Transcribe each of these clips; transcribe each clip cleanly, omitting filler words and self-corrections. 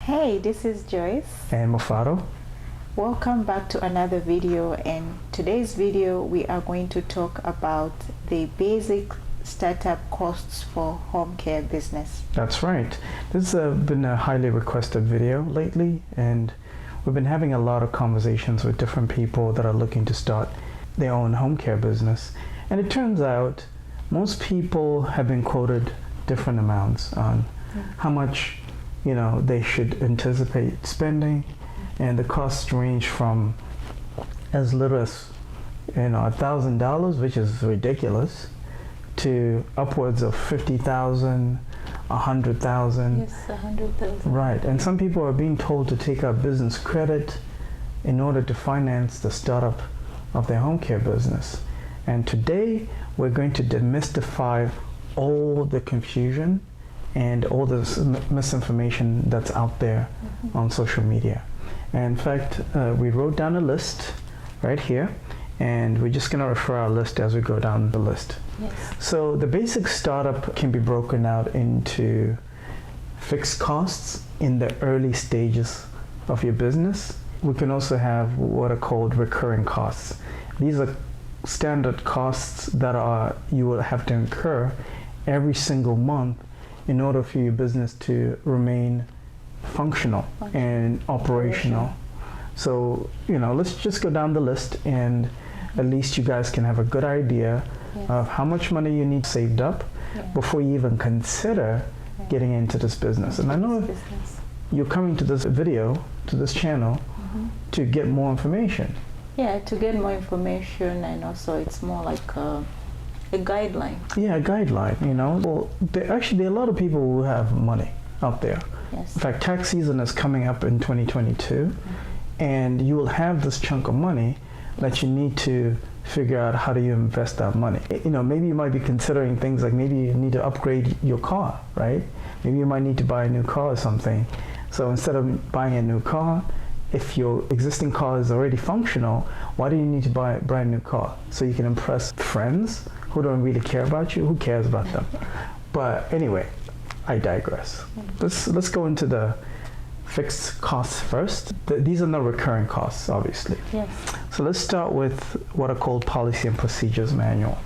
Hey, this is Joyce and Mufado. Welcome back to another video, and today's video we are going to talk about the basic startup costs for home care business. That's right. This has been a highly requested video lately, and we've been having a lot of conversations with different people that are looking to start their own home care business. And it turns out most people have been quoted different amounts on how much they should anticipate spending, and the costs range from as little as $1,000, which is ridiculous, to upwards of $50,000, $100,000. Yes, $100,000. Right, and some people are being told to take out business credit in order to finance the startup of their home care business. And today we're going to demystify all the confusion and all this misinformation that's out there on social media. And in fact, we wrote down a list right here, and we're just going to refer our list as we go down the list. Yes. So the basic startup can be broken out into fixed costs in the early stages of your business. We can also have what are called recurring costs. These are standard costs that you will have to incur every single month in order for your business to remain functional and operational. So, let's just go down the list, and at least you guys can have a good idea of how much money you need saved up before you even consider getting into this business. And I know you're coming to this video, to this channel, to get more information. Yeah, to get more information, and also it's more like a guideline. Yeah, a guideline, Well, there are a lot of people who have money out there. Yes. In fact, tax season is coming up in 2022, and you will have this chunk of money that you need to figure out how do you invest that money. Maybe you might be considering things like maybe you need to upgrade your car, right? Maybe you might need to buy a new car or something. So instead of buying a new car, if your existing car is already functional, why do you need to buy a brand new car? So you can impress friends who don't really care about you. Who cares about them? But anyway, I digress. Let's go into the fixed costs first. These are not recurring costs, obviously. Yes. So let's start with what are called policy and procedures manual.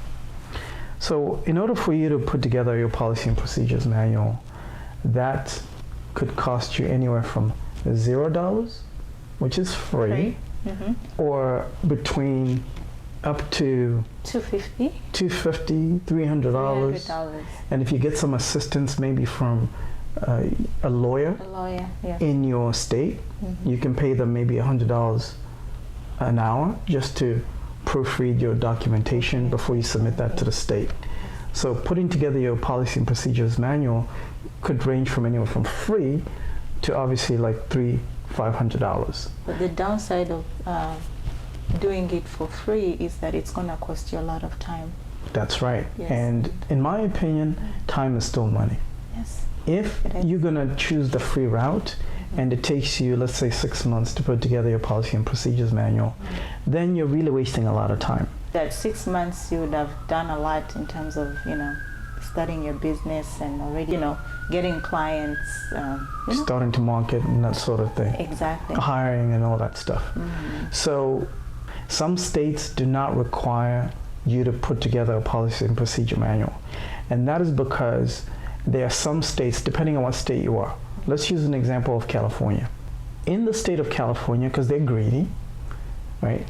So in order for you to put together your policy and procedures manual, that could cost you anywhere from $0, which is free, or between up to $250, $300. And if you get some assistance maybe from a lawyer in your state, you can pay them maybe $100 an hour just to proofread your documentation before you submit that to the state. So putting together your policy and procedures manual could range from anywhere from free to obviously like $500. But the downside of doing it for free is that it's going to cost you a lot of time. That's right. Yes. And in my opinion, time is still money. Yes. If you're going to choose the free route and it takes you, let's say, 6 months to put together your policy and procedures manual, then you're really wasting a lot of time. That 6 months you would have done a lot in terms of, starting your business and already, getting clients. Starting to market and that sort of thing. Exactly. Hiring and all that stuff. So some states do not require you to put together a policy and procedure manual. And that is because there are some states, depending on what state you are. Let's use an example of California. In the state of California, because they're greedy, right?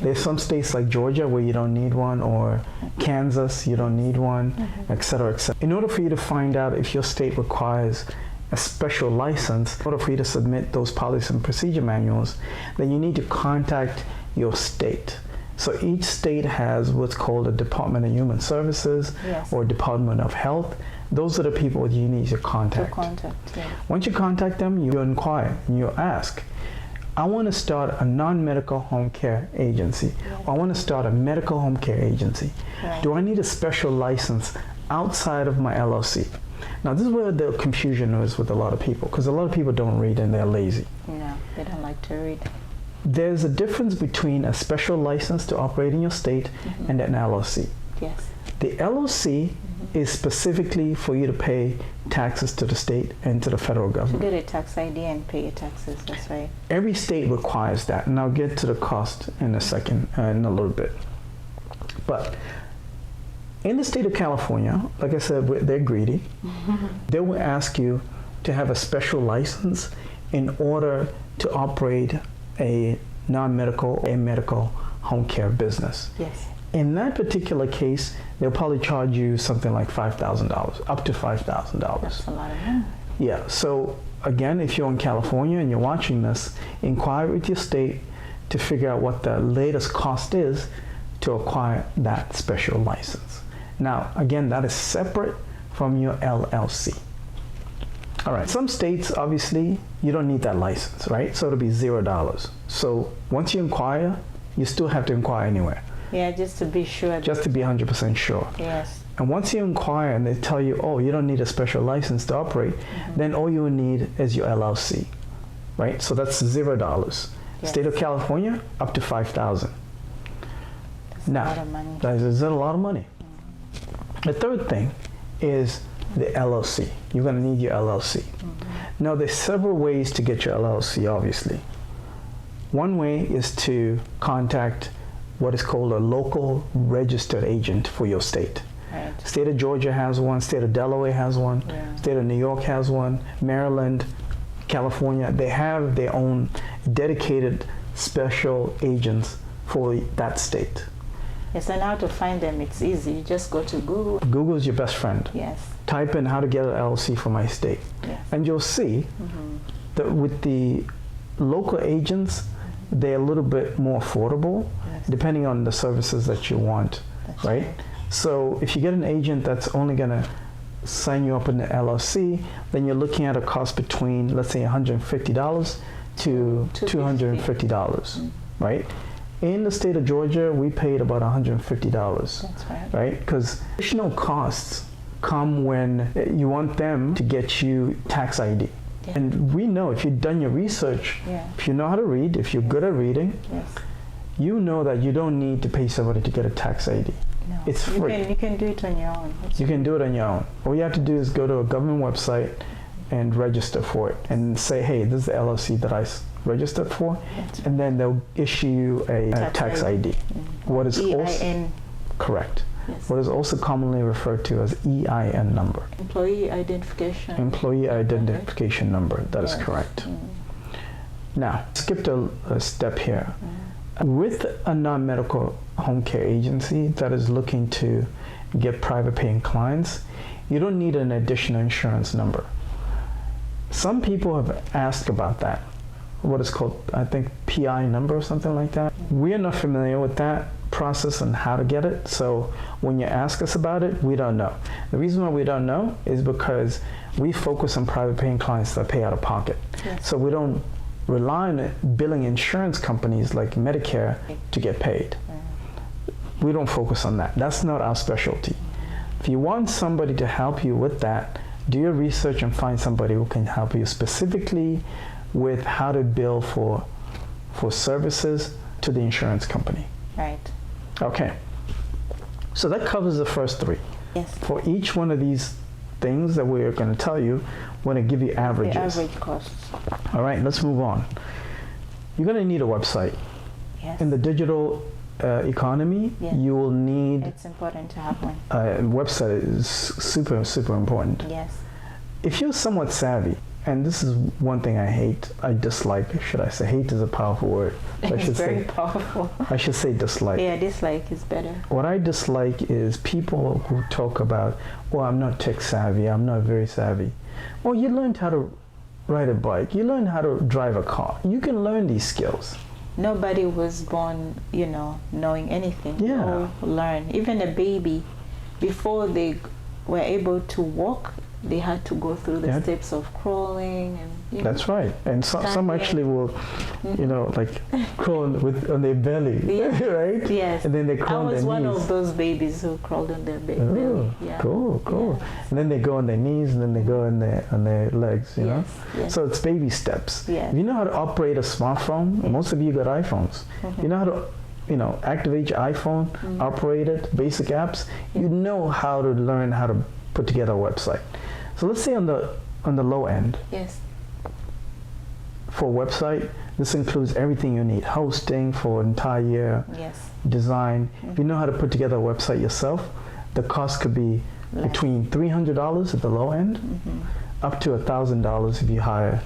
There's some states like Georgia where you don't need one, or Kansas, you don't need one, etc., etc. In order for you to find out if your state requires a special license, in order for you to submit those policy and procedure manuals, then you need to contact your state. So each state has what's called a Department of Human Services or Department of Health. Those are the people you need to contact. Once you contact them, you inquire and you ask, I want to start a non-medical home care agency. Or I want to start a medical home care agency. Do I need a special license outside of my LLC? Now this is where the confusion is with a lot of people, because a lot of people don't read and they're lazy. No, they don't like to read. There's a difference between a special license to operate in your state and an LLC. Yes. The LLC is specifically for you to pay taxes to the state and to the federal To government. get a tax ID and pay your taxes, that's right. Every state requires that, and I'll get to the cost in a second, in a little bit. But in the state of California, like I said, they're greedy. They will ask you to have a special license in order to operate a non-medical or medical home care business. Yes. In that particular case, they'll probably charge you something like $5,000, up to $5,000. That's a lot of money. Yeah, so again, if you're in California and you're watching this, inquire with your state to figure out what the latest cost is to acquire that special license. Now, again, that is separate from your LLC. All right, some states, obviously, you don't need that license, right? So it'll be $0. So once you inquire, you still have to inquire anywhere. Yeah, just to be sure. Just to be 100% sure. Yes. And once you inquire and they tell you, oh, you don't need a special license to operate, then all you need is your LLC, right? So that's $0. Yes. State of California, up to $5,000. That's Now, a lot of money. that is a lot of money. The third thing is the LLC. You're going to need your LLC. Now, there's several ways to get your LLC, obviously. One way is to contact what is called a local registered agent for your state. Right. State of Georgia has one, state of Delaware has one, Yeah. state of New York has one, Maryland, California, they have their own dedicated special agents for that state. Yes, and how to find them, it's easy. You just go to Google. Google is your best friend. Yes. Type in how to get an LLC for my state. Yes. And you'll see that with the local agents, they're a little bit more affordable Yes. depending on the services that you want, That's right? So if you get an agent that's only going to sign you up in the LLC, then you're looking at a cost between, let's say, $150 to $250, right? In the state of Georgia, we paid about $150, That's right. right? Because additional costs come when you want them to get you tax ID. Yeah. And we know if you've done your research, Yeah. if you know how to read, if you're good at reading, Yes. you know that you don't need to pay somebody to get a tax ID. No. It's free. You can do it on your own. You can do it on your own. All you have to do is go to a government website and register for it and say, hey, this is the LLC that I registered for, That's and then they'll issue you a tax ID. What is also EIN. correct. Yes. What is also commonly referred to as EIN number, Employee identification. employee identification number. That is Yes. correct. Now, skipped a step here. With a non-medical home care agency that is looking to get private paying clients, you don't need an additional insurance number. Some people have asked about that. What is called, I think, PI number or something like that. We are not familiar with that process and how to get it. So when you ask us about it, we don't know. The reason why we don't know is because we focus on private paying clients that pay out of pocket. Yes. So we don't rely on billing insurance companies like Medicare to get paid. We don't focus on that. That's not our specialty. If you want somebody to help you with that, do your research and find somebody who can help you specifically with how to bill for services to the insurance company. Right. Okay. So that covers the first three. Yes. For each one of these things that we're going to tell you, we're going to give you averages. The average costs. All right, let's move on. You're going to need a website. Yes. In the digital economy, Yeah. you will need It's important to have one. a website. Is super, super important. Yes. If you're somewhat savvy, and this is one thing I dislike, should I say? Hate is a powerful word. I It's should very say, powerful. I should say dislike. Yeah, dislike is better. What I dislike is people who talk about, well, I'm not tech savvy, I'm not very savvy. Well, you learned how to ride a bike, you learned how to drive a car. You can learn these skills. Nobody was born, knowing anything. Yeah. They all learn. Even a baby, before they were able to walk, they had to go through the Yeah. steps of crawling and. That's right. And some Standing. actually will, like crawl on their belly, Yeah. right? Yes. And then they I crawl on their was one knees. of those babies who crawled on their belly. Oh, Yeah. cool. Yeah. And then they go on their knees, and then they go on their legs, you know? Yes. Yes. So it's baby steps. Yes. If you know how to operate a smartphone, most of you got iPhones. You know how to activate your iPhone, operate it, basic apps, you know how to learn how to put together a website. So let's say on the low end, yes, for a website, this includes everything you need: hosting for an entire year, yes, design. If you know how to put together a website yourself, the cost could be less. between $300 at the low end, up to $1,000 if you hire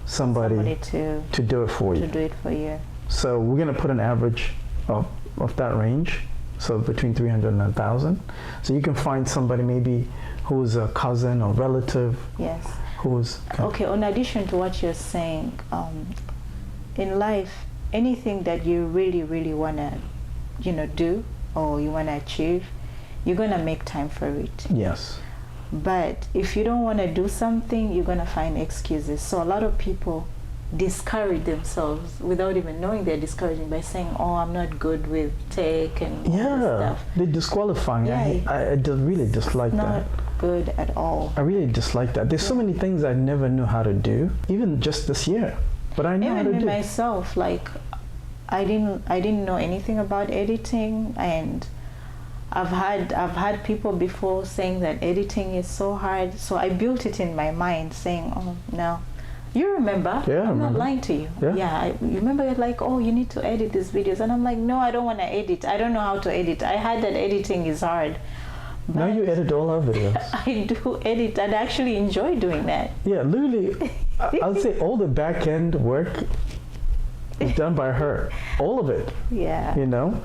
somebody to do it for you. you. So we're going to put an average of that range, so between 300 and 1,000. So you can find somebody maybe who's a cousin or relative. Yes. Who's okay. In addition to what you're saying, in life, anything that you really, really wanna, do or you wanna achieve, you're gonna make time for it. Yes. But if you don't want to do something, you're gonna find excuses. So a lot of people discourage themselves without even knowing they're discouraging by saying, "Oh, I'm not good with tech and all this stuff." They're disqualifying. Yeah, I really dislike that. Not good at all. I really dislike that. There's so many things I never knew how to do, even just this year. But I know how to do. Even myself, like I didn't know anything about editing, and I've had people before saying that editing is so hard. So I built it in my mind, saying, "Oh no." You remember? Yeah, I'm not lying to you. Yeah. You remember it like, "Oh, you need to edit these videos," and I'm like, "No, I don't want to edit. I don't know how to edit." I heard that editing is hard. Now you edit all our videos. I do edit, and I actually enjoy doing that. Yeah, literally, I would say all the back end work is done by her. All of it. Yeah.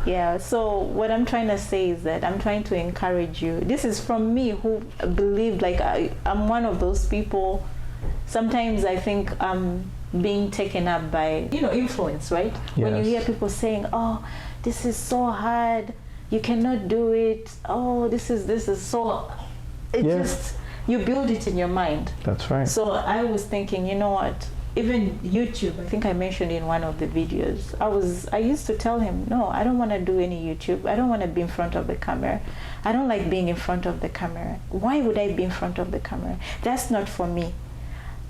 Yeah. So what I'm trying to say is that I'm trying to encourage you. This is from me, who believed, like I'm one of those people. Sometimes I think I'm being taken up by, influence, right? Yes. When you hear people saying, "Oh, this is so hard, you cannot do it. Oh, this is so," just, you build it in your mind. That's right. So I was thinking, you know what? Even YouTube, I think I mentioned in one of the videos, I used to tell him, "No, I don't want to do any YouTube. I don't want to be in front of the camera. I don't like being in front of the camera. Why would I be in front of the camera? That's not for me."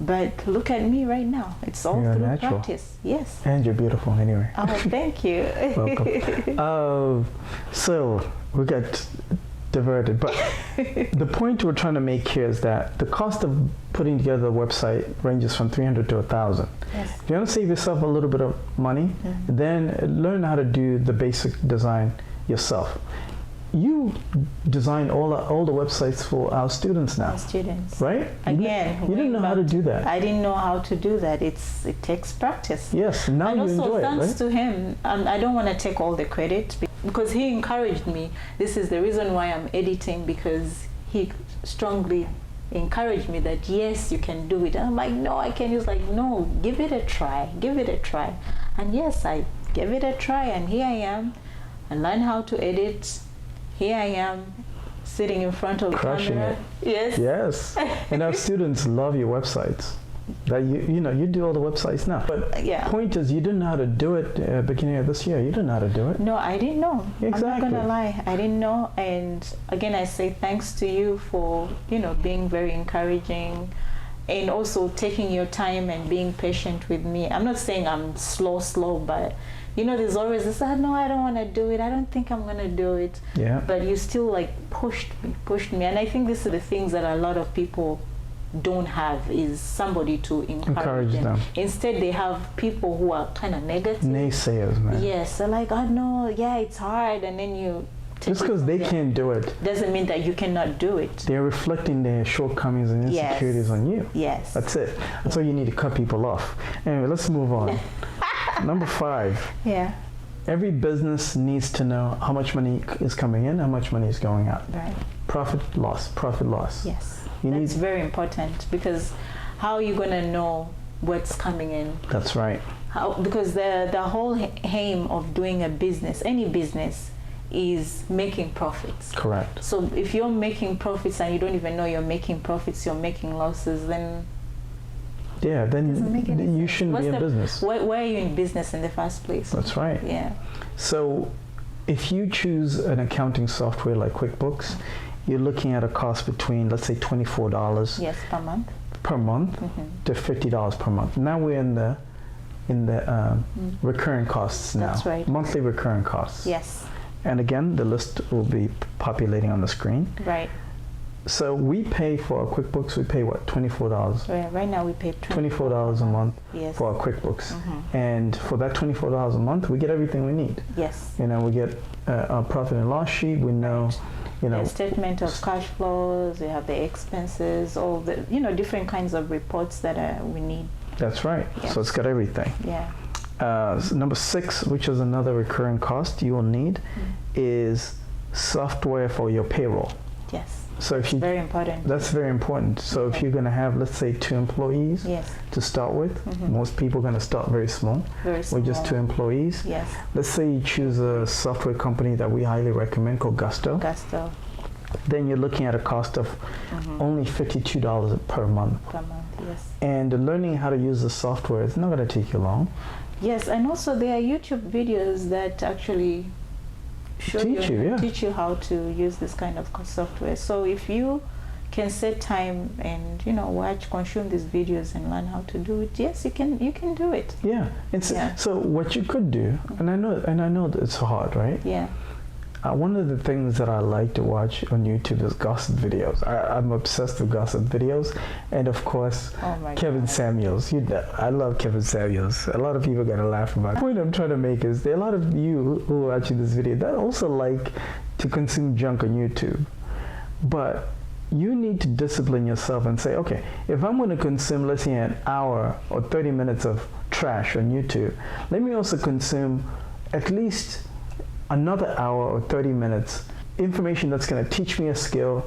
But look at me right now. It's all You're through natural. practice. Yes. And you're beautiful anyway. Oh, thank you. Welcome. So we got diverted, but the point we're trying to make here is that the cost of putting together a website ranges from 300 to 1,000. Yes. If you want to save yourself a little bit of money, then learn how to do the basic design yourself. You design all the websites for our students now. Our students. Right? Again, you didn't know how to do that. I didn't know how to do that. It takes practice. Yes, now and you also, enjoy it, thanks right? to him, I don't want to take all the credit because he encouraged me. This is the reason why I'm editing, because he strongly encouraged me that yes, you can do it. And I'm like, "No, I can't." He was like, "No, give it a try. Give it a try." And yes, I gave it a try, and here I am. I learned how to edit. Here I am, sitting in front of the Crushing camera. it. Yes. Yes. And our students love your websites. That you do all the websites now. But Yeah. point is, you didn't know how to do it beginning of this year. You didn't know how to do it. No, I didn't know. Exactly. I'm not gonna lie, I didn't know. And again, I say thanks to you for being very encouraging, and also taking your time and being patient with me. I'm not saying I'm slow, but there's always this, "No, I don't want to do it. I don't think I'm gonna do it." Yeah. But you still pushed me, and I think this is the things that a lot of people don't have, is somebody to encourage them. Instead, they have people who are kind of negative. Naysayers, man. Yes, they're like, "Oh no, yeah, it's hard," and then you just because they can't do it doesn't mean that you cannot do it. They're reflecting their shortcomings and insecurities on you. Yes. That's it. That's why you need to cut people off. Anyway, let's move on. Number 5. Yeah. Every business needs to know how much money is coming in, how much money is going out. Right. Profit loss. Yes. That's very important, because how are you going to know what's coming in? That's right. Because the whole aim of doing a business, any business, is making profits. Correct. So if you're making profits and you don't even know you're making profits, you're making losses, then you shouldn't be in business. Why are you in business in the first place? That's right. Yeah. So if you choose an accounting software like QuickBooks, you're looking at a cost between, let's say, $24 yes, per month to $50 per month. Now we're in the in the recurring costs now. That's right. Monthly recurring costs. Yes. And again, the list will be populating on the screen. Right. So we pay for our QuickBooks, we pay what, $24? Right now we pay $24 a month yes. for our QuickBooks. And for that $24 a month, we get everything we need. Yes. You know, we get our profit and loss sheet, we know, you know. The statement of cash flows, we have the expenses, all the, you know, different kinds of reports that we need. That's right. Yes. So it's got everything. Yeah. Number 6, which is another recurring cost you will need, is software for your payroll. Yes. So if you, very important. That's very important. So if you're going to have, let's say, 2 employees yes. to start with, most people are going to start very small. Very small. With just 2 employees. Yes. Let's say you choose a software company that we highly recommend called Gusto. Gusto. Then you're looking at a cost of only $52 per month. Per month, yes. And learning how to use the software is not going to take you long. Yes, and also there are YouTube videos that actually teach you how to use this kind of software. So if you can set time and, you know, consume these videos and learn how to do it, yes, you can do it. Yeah. So what you could do, and I know that it's hard, right? Yeah. One of the things that I like to watch on YouTube is gossip videos. I'm obsessed with gossip videos, and of course, Kevin Samuels. I love Kevin Samuels. A lot of people are gonna laugh about it. The point I'm trying to make is there are a lot of you who are watching this video that also like to consume junk on YouTube, but you need to discipline yourself and say, okay, if I'm going to consume, let's say, an hour or 30 minutes of trash on YouTube, let me also consume at least another hour or 30 minutes information that's going to teach me a skill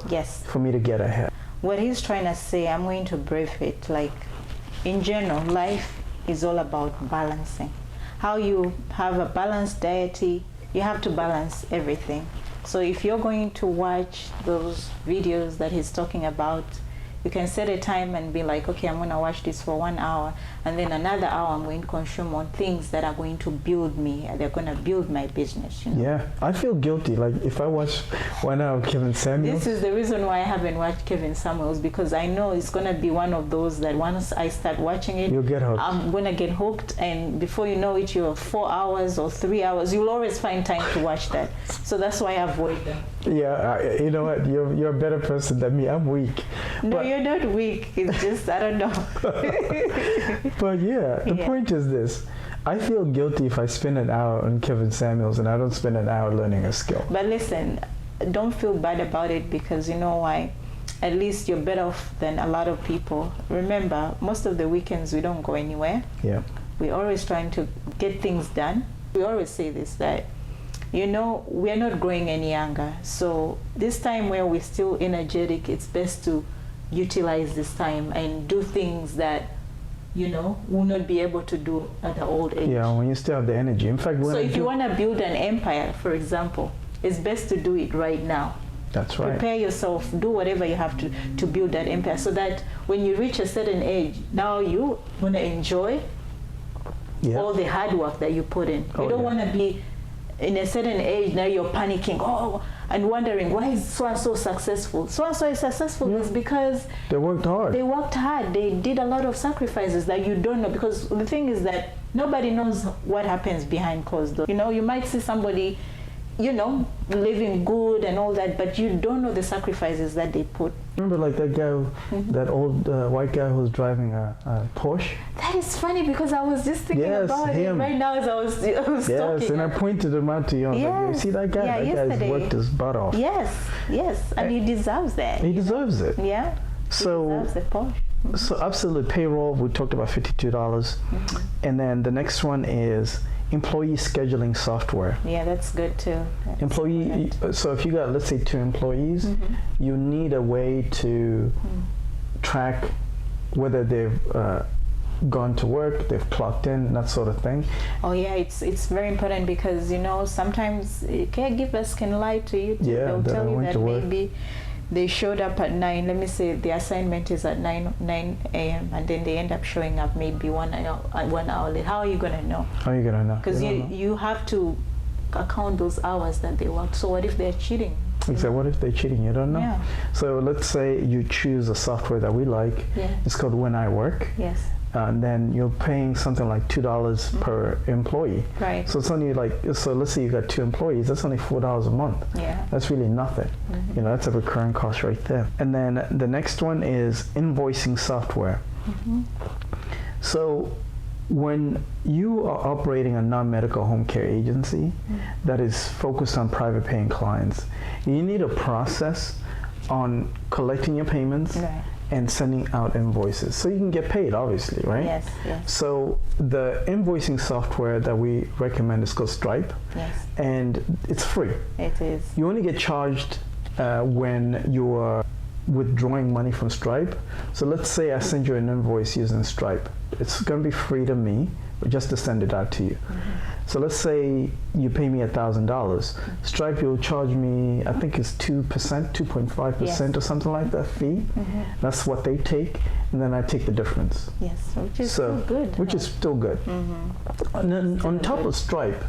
for me to get ahead. What he's trying to say, I'm going to brief it, like in general, life is all about balancing. How you have a balanced deity, you have to balance everything. So if you're going to watch those videos that he's talking about, you can set a time and be like, okay, I'm going to watch this for 1 hour, and then another hour I'm going to consume on things that are going to build me. They're going to build my business. You know? Yeah, I feel guilty. Like if I watch 1 hour of Kevin Samuels. This is the reason why I haven't watched Kevin Samuels, because I know it's going to be one of those that once I start watching it, you'll get hooked. I'm going to get hooked, and before you know it, you're 4 hours or 3 hours. You'll always find time to watch that. So that's why I avoid them. Yeah, you know what? You're a better person than me. I'm weak. No, you're not weak. It's just, I don't know. But yeah, the point is this. I feel guilty if I spend an hour on Kevin Samuels and I don't spend an hour learning a skill. But listen, don't feel bad about it, because you know why? At least you're better off than a lot of people. Remember, most of the weekends we don't go anywhere. Yeah. We're always trying to get things done. We always say this, that you know, we are not growing any younger. So this time where we're still energetic, it's best to utilize this time and do things that, you know, will not be able to do at the old age. Yeah, when you still have the energy. In fact, so if you want to build an empire, for example, it's best to do it right now. That's right. Prepare yourself, do whatever you have to build that empire, so that when you reach a certain age, now you want to enjoy all the hard work that you put in. You don't want to be in a certain age, now you're panicking, and wondering, why is so-and-so successful? So-and-so is successful is because they worked hard. They worked hard. They did a lot of sacrifices that you don't know, because the thing is that nobody knows what happens behind closed doors. You know, you might see somebody, you know, living good and all that, but you don't know the sacrifices that they put. Remember, like that guy, that old white guy who was driving a Porsche? That is funny, because I was just thinking about it right now as I was talking. Yes, and I pointed him out to you. I was like, you see that guy? Yeah, that guy's worked his butt off. Yes, and he deserves that. He deserves it. Yeah, so, he deserves the Porsche. So absolutely, payroll, we talked about $52. And then the next one is employee scheduling software. Yeah, that's good too. So if you got, let's say, 2 employees, you need a way to track whether they've gone to work, they've clocked in, that sort of thing. Oh yeah, it's very important, because you know, sometimes caregivers can lie to you too. They'll tell you that maybe they showed up at 9, let me say the assignment is at 9 a.m. and then they end up showing up maybe 1 hour late. How are you going to know? How are you going to know? Because you have to account those hours that they worked. So what if they're cheating? Exactly. What if they're cheating? You don't know. Yeah. So let's say you choose a software that we like. Yeah. It's called When I Work. Yes. and then you're paying something like $2 per employee. Right. So it's only like, so let's say you got 2 employees, that's only $4 a month. Yeah. That's really nothing. You know, that's a recurring cost right there. And then the next one is invoicing software. So when you are operating a non-medical home care agency that is focused on private paying clients, you need a process on collecting your payments and sending out invoices so you can get paid, obviously, right? Yes, yes. So the invoicing software that we recommend is called Stripe. Yes. And it's free. It is. You only get charged when you are withdrawing money from Stripe. So let's say I send you an invoice using Stripe. It's going to be free to me, but just to send it out to you. So let's say you pay me $1,000. Stripe will charge me, I think it's 2%, 2.5% or something like that fee. That's what they take, and then I take the difference. Yes, which is still good. Which is still good. And then on top of Stripe,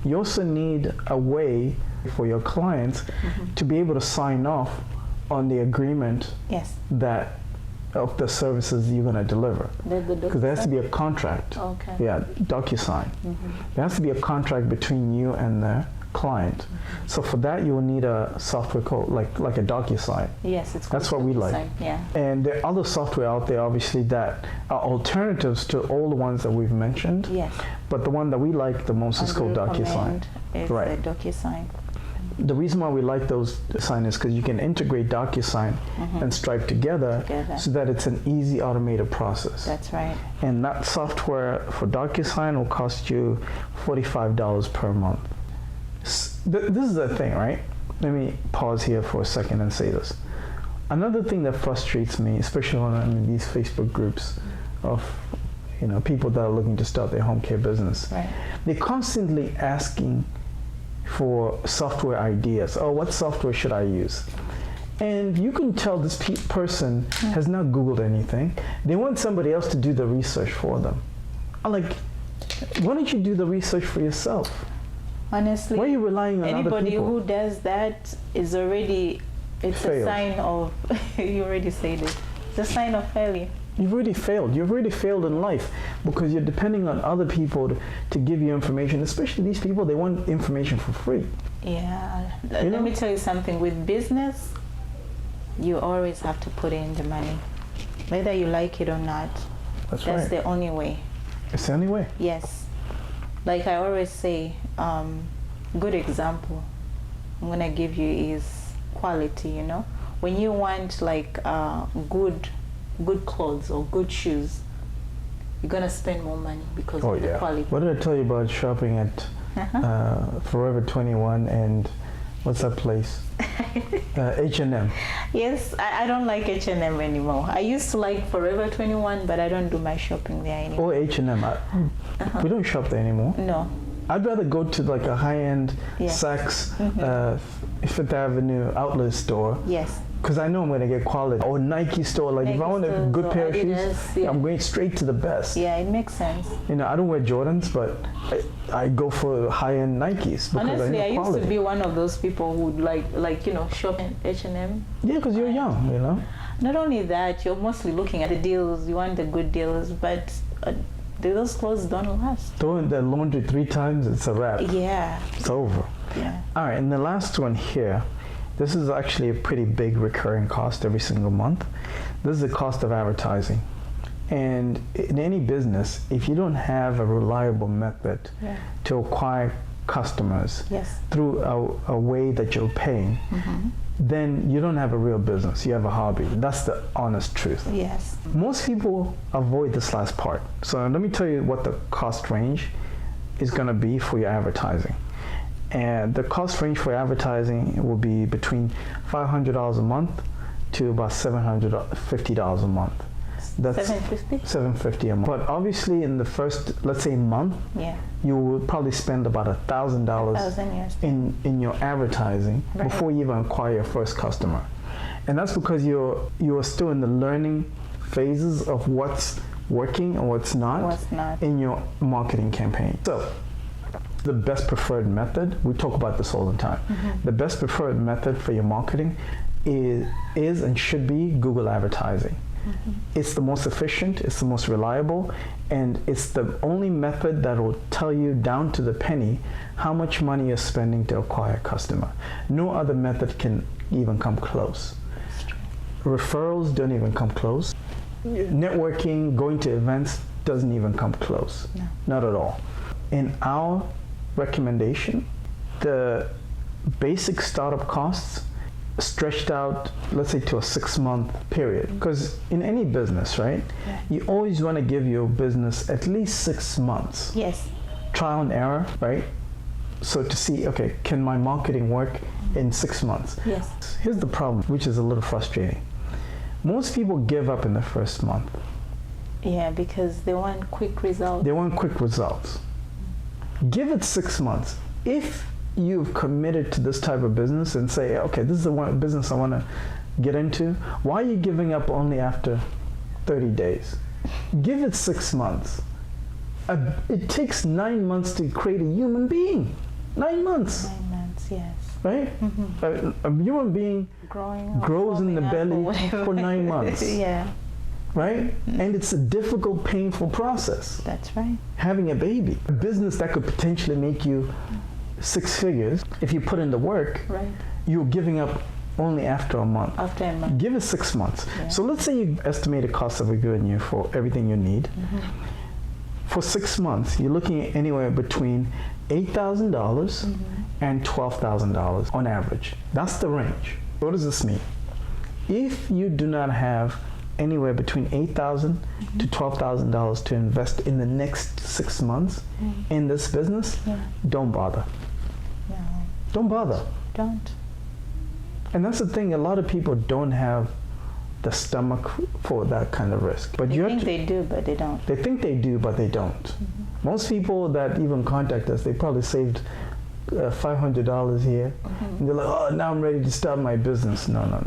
you also need a way for your clients to be able to sign off on the agreement that of the services you're going to deliver, because there has to be a contract. Yeah, DocuSign. There has to be a contract between you and the client. So for that, you will need a software called like a DocuSign. Yes, it's called that's what we like. Yeah. And there are other software out there, obviously, that are alternatives to all the ones that we've mentioned. Yes. But the one that we like the most is called DocuSign. Is right. DocuSign. The reason why we like those sign is because you can integrate DocuSign and Stripe together so that it's an easy automated process. That's right. And that software for DocuSign will cost you $45 per month. This is the thing, right? Let me pause here for a second and say this. Another thing that frustrates me, especially when I'm in these Facebook groups of people that are looking to start their home care business, they're constantly asking for software ideas. Oh, what software should I use? And you can tell this person has not Googled anything. They want somebody else to do the research for them. I'm like, why don't you do the research for yourself? Honestly, why are you relying on other people? Anybody who does that is already, it's failed. A sign of, you already said it, it's a sign of failure. You've already failed. You've already failed in life because you're depending on other people to give you information, especially these people, they want information for free. Yeah. Let me tell you something. With business, you always have to put in the money, whether you like it or not. That's right. The only way. It's the only way. Yes. Like I always say, good example I'm going to give you is quality, When you want like good clothes or good shoes, you're gonna spend more money because of the quality. What did I tell you about shopping at Forever 21 and what's that place? H&M. Yes, I don't like H&M anymore. I used to like Forever 21, but I don't do my shopping there anymore. Or H&M. We don't shop there anymore. No. I'd rather go to like a high-end Saks, Fifth Avenue outlet store. Yes. Because I know I'm going to get quality. Or Nike store. Like if I want a good pair of shoes, I'm going straight to the best. Yeah, it makes sense. I don't wear Jordans, but I go for high-end Nikes. Honestly, I used to be one of those people who would like shop at H&M. Yeah, because you're young, Not only that, you're mostly looking at the deals. You want the good deals, but those clothes don't last. Throw in the laundry 3 times, it's a wrap. Yeah. It's over. Yeah. All right, and the last one here. This is actually a pretty big recurring cost every single month. This is the cost of advertising. And in any business, if you don't have a reliable method to acquire customers through a way that you're paying, then you don't have a real business. You have a hobby. That's the honest truth. Yes. Most people avoid this last part. So let me tell you what the cost range is going to be for your advertising. And the cost range for advertising will be between $500 a month to about $750 a month. That's $750? $750 a month. But obviously in the first, let's say, month, you will probably spend about $1,000 in your advertising before you even acquire your first customer. And that's because you are still in the learning phases of what's working and what's not in your marketing campaign. So the best preferred method, we talk about this all the time, the best preferred method for your marketing is and should be Google advertising. It's the most efficient, it's the most reliable, and it's the only method that will tell you down to the penny how much money you're spending to acquire a customer. No other method can even come close. Referrals don't even come close. Networking, going to events doesn't even come close. No. Not at all. In our recommendation, the basic startup costs stretched out, let's say, to a 6-month period. Because in any business, right, you always want to give your business at least 6 months. Yes. Trial and error, right? So to see, okay, can my marketing work in 6 months? Yes. Here's the problem, which is a little frustrating. Most people give up in the first month. Yeah, because they want quick results. They want quick results. Give it 6 months. If you've committed to this type of business and say, okay, this is the one business I want to get into, why are you giving up only after 30 days? Give it 6 months. It takes 9 months to create a human being. 9 months. 9 months, yes. Right? A human being grows in the belly for 9 months. Yeah. Right? And it's a difficult, painful process. That's right. Having a baby. A business that could potentially make you 6 figures, if you put in the work, Right. you're giving up only after a month. After a month. Give it 6 months. Yeah. So let's say you estimate a cost that we're giving you for everything you need. For 6 months, you're looking at anywhere between $8,000 and $12,000 on average. That's the range. What does this mean? If you do not have anywhere between $8,000 to $12,000 to invest in the next 6 months in this business, don't bother. No, Don't bother. don't. And that's the thing, a lot of people don't have the stomach for that kind of risk. But They you have think to, they do, but they don't. they think they do, but they don't. Most people that even contact us, they probably saved $500 here. And they're like, oh, now I'm ready to start my business. No. No.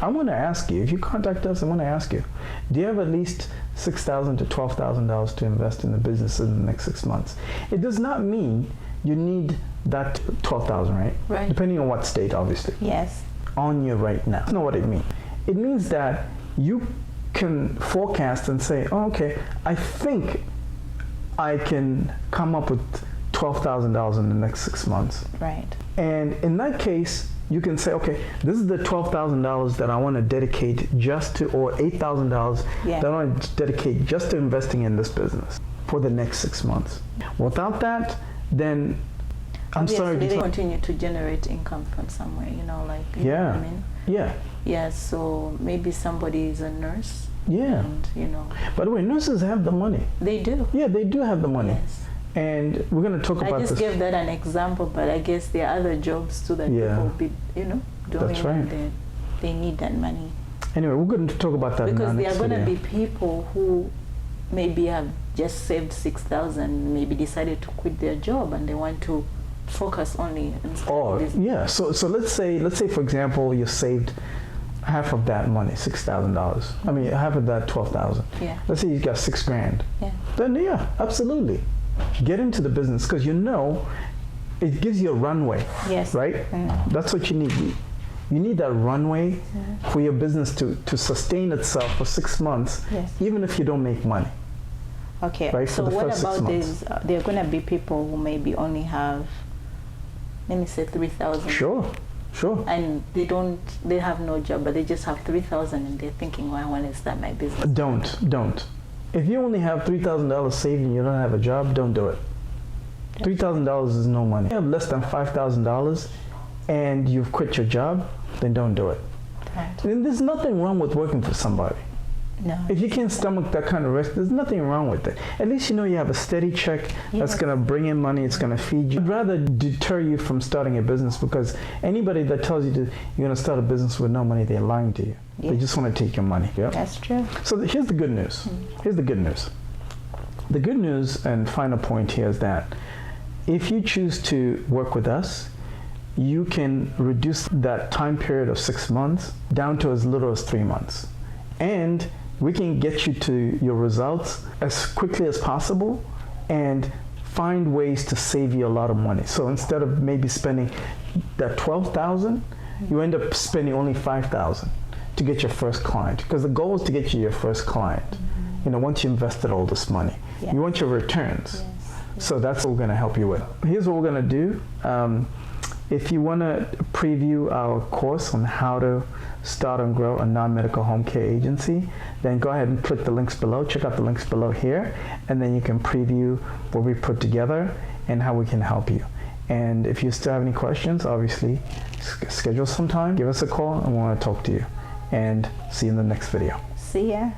I want to ask you, if you contact us, I want to ask you, do you have at least $6,000 to $12,000 to invest in the business in the next 6 months? It does not mean you need that $12,000, right? Right. Depending on what state, obviously. Yes. On you right now. That's not what it means. It means that you can forecast and say, oh, okay, I think I can come up with $12,000 in the next 6 months. Right. And in that case, you can say, okay, this is the $12,000 that I want to dedicate just to, or $8,000 that I want to dedicate just to investing in this business for the next 6 months. Without that, then I'm sorry. They continue to generate income from somewhere, you know, like, you know what I mean? Yeah. Yeah, so maybe somebody is a nurse. Yeah. And, you know. By the way, nurses have the money. They do. Yeah, they do have the money. Yes. And we're going to talk about this. I just gave that an example, but I guess there are other jobs too that people will be, you know, doing. That's right. And they need that money. Anyway, we're going to talk about that because in our next there are going to video. be people who maybe have just saved $6,000, maybe decided to quit their job and they want to focus only on business. Yeah. So let's say for example you saved half of that money, $6,000. I mean half of that $12,000. Yeah. Let's say you got $6,000. Yeah. Then yeah, absolutely. Get into the business because you know it gives you a runway. Yes. Right? That's what you need. You need that runway for your business to sustain itself for 6 months, even if you don't make money. Okay. Right? So what about this? There are going to be people who maybe only have, let me say, $3,000. Sure. And they have no job, but they just have $3,000 and they're thinking, well, I want to start my business. Don't. If you only have $3,000 saved and you don't have a job, don't do it. $3,000 is no money. If you have less than $5,000 and you've quit your job, then don't do it. Right. And there's nothing wrong with working for somebody. No. If you can't stomach that kind of risk, there's nothing wrong with it. At least you know you have a steady check that's going to bring in money, it's going to feed you. I'd rather deter you from starting a business because anybody that tells you you're going to start a business with no money, they're lying to you. They just want to take your money. Yep. That's true. So here's the good news. Here's the good news. The good news and final point here is that if you choose to work with us, you can reduce that time period of 6 months down to as little as 3 months. And we can get you to your results as quickly as possible and find ways to save you a lot of money. So instead of maybe spending that $12,000, you end up spending only $5,000 to get your first client, because the goal is to get you your first client. You know, once you invested all this money, you want your returns. So that's what we're going to help you with. Here's what we're going to do. If you want to preview our course on how to start and grow a non-medical home care agency, then go ahead and click the links below. Check out the links below here, and then you can preview what we put together and how we can help you. And if you still have any questions, obviously, schedule some time, give us a call, and we want to talk to you. And see you in the next video. See ya.